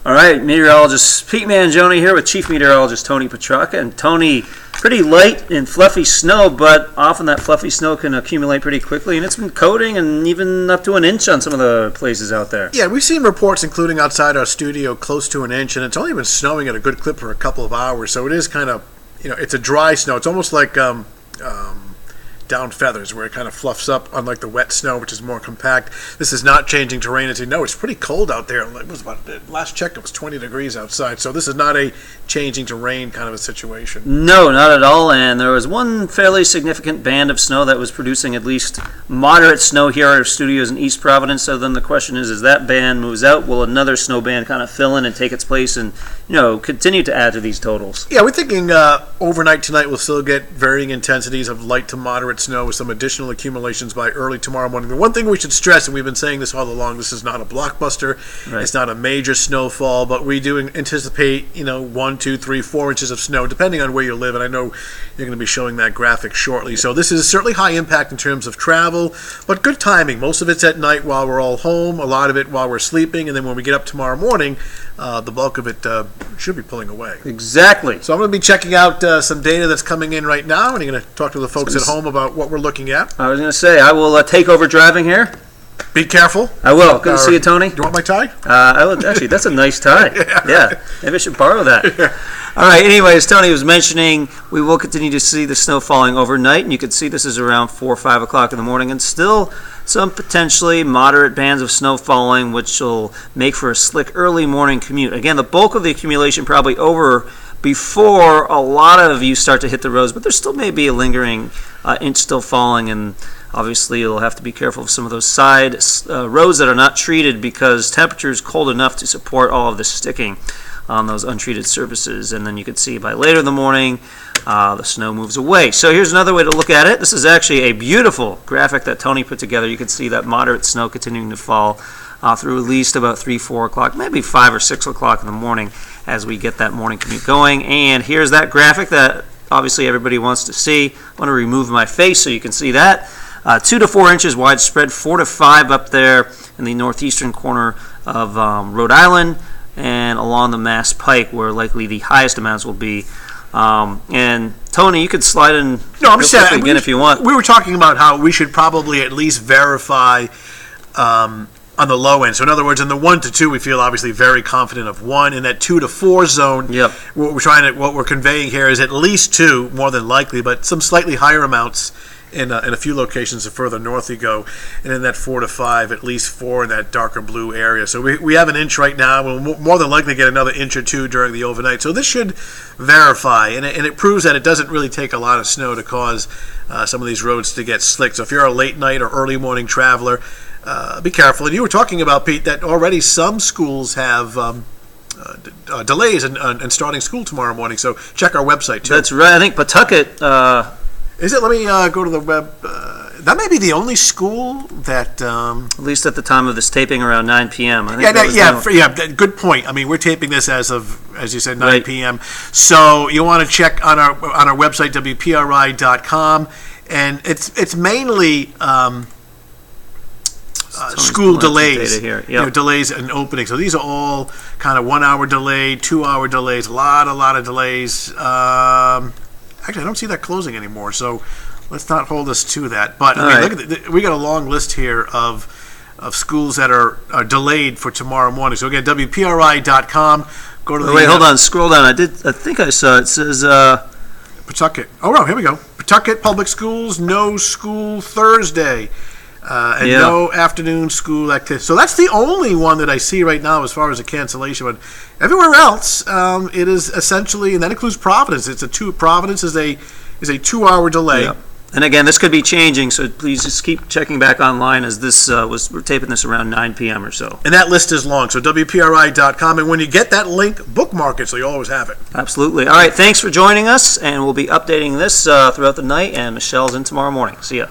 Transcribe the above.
All right, meteorologist Pete Mangione here with Chief Meteorologist Tony Petrarca. And Tony, pretty light and fluffy snow, but often that fluffy snow can accumulate pretty quickly, and it's been coating and even up to an inch on some of the places out there. Yeah, we've seen reports, including outside our studio, close to an inch, and it's only been snowing at a good clip for a couple of hours, so it is kind of, it's a dry snow. It's almost like down feathers, where it kind of fluffs up, unlike the wet snow, which is more compact. This is not changing terrain. As you know, it's pretty cold out there. It was last check, it was 20 degrees outside, so this is not a changing terrain kind of a situation. No, not at all, and there was one fairly significant band of snow that was producing at least moderate snow here at our studios in East Providence. So then the question is, as that band moves out, will another snow band kind of fill in and take its place and, continue to add to these totals? Yeah, we're thinking overnight tonight we'll still get varying intensities of light to moderate snow with some additional accumulations by early tomorrow morning. The one thing we should stress, and we've been saying this all along, this is not a blockbuster. Right. It's not a major snowfall, but we do anticipate, 1, 2, 3, 4 inches of snow, depending on where you live, and I know you're going to be showing that graphic shortly. So this is certainly high impact in terms of travel, but good timing. Most of it's at night while we're all home, a lot of it while we're sleeping, and then when we get up tomorrow morning, the bulk of it should be pulling away. Exactly. So I'm going to be checking out some data that's coming in right now, and I'm going to talk to the folks at home about what we're looking at. I was going to say, I will take over driving here. Be careful. I will. Good to see you, Tony. Do you want my tie? Actually, that's a nice tie. Yeah. Maybe I should borrow that. Yeah. All right. Anyways, Tony was mentioning we will continue to see the snow falling overnight, and you can see this is around 4 or 5 o'clock in the morning, and still some potentially moderate bands of snow falling, which will make for a slick early morning commute. Again, the bulk of the accumulation probably over before a lot of you start to hit the roads, but there still may be a lingering inch still falling, and obviously you'll have to be careful of some of those side roads that are not treated, because temperature is cold enough to support all of the sticking on those untreated surfaces. And then you can see by later in the morning the snow moves away. So here's another way to look at it. This is actually a beautiful graphic that Tony put together. You can see that moderate snow continuing to fall through at least about 3, 4 o'clock, maybe 5 or 6 o'clock in the morning as we get that morning commute going. And here's that graphic that obviously everybody wants to see. I want to remove my face so you can see that. 2 to 4 inches widespread, 4 to 5 up there in the northeastern corner of Rhode Island and along the Mass Pike, where likely the highest amounts will be. And Tony, you could slide in again if you want. We were talking about how we should probably at least verify on the low end. So in other words, in the 1 to 2, we feel obviously very confident of 1. In that 2 to 4 zone, yep. What we're conveying here is at least 2, more than likely, but some slightly higher amounts in a few locations the further north you go, and in that 4 to 5, at least 4 in that darker blue area. So we have an inch right now. We'll more than likely get another inch or 2 during the overnight. So this should verify, and it proves that it doesn't really take a lot of snow to cause some of these roads to get slick. So if you're a late night or early morning traveler, be careful. And you were talking about, Pete, that already some schools have delays in starting school tomorrow morning. So check our website too. That's right. I think Pawtucket. Is it? Let me go to the web. That may be the only school that... at least at the time of this taping, around 9 p.m. Good point. I mean, we're taping this as you said, 9 p.m. So you want to check on our website, WPRI.com, and it's mainly school delays. Here. Yep. Delays in opening. So these are all kind of 1 hour delay, 2 hour delays, a lot of delays. Actually, I don't see that closing anymore, so let's not hold us to that. But look at we got a long list here of schools that are delayed for tomorrow morning. So again, WPRI.com. Go to the. Wait, hold on. Scroll down. I think I saw it says Pawtucket. Oh no, here we go. Pawtucket Public Schools, no school Thursday, and no afternoon school activity. So that's the only one that I see right now as far as a cancellation. But everywhere else, it is essentially, and that includes Providence. Providence is a 2 hour delay. Yeah. And again, this could be changing, so please just keep checking back online, as this we're taping this around 9 p.m. or so. And that list is long, so WPRI.com. And when you get that link, bookmark it so you always have it. Absolutely. All right, thanks for joining us, and we'll be updating this throughout the night, and Michelle's in tomorrow morning. See ya.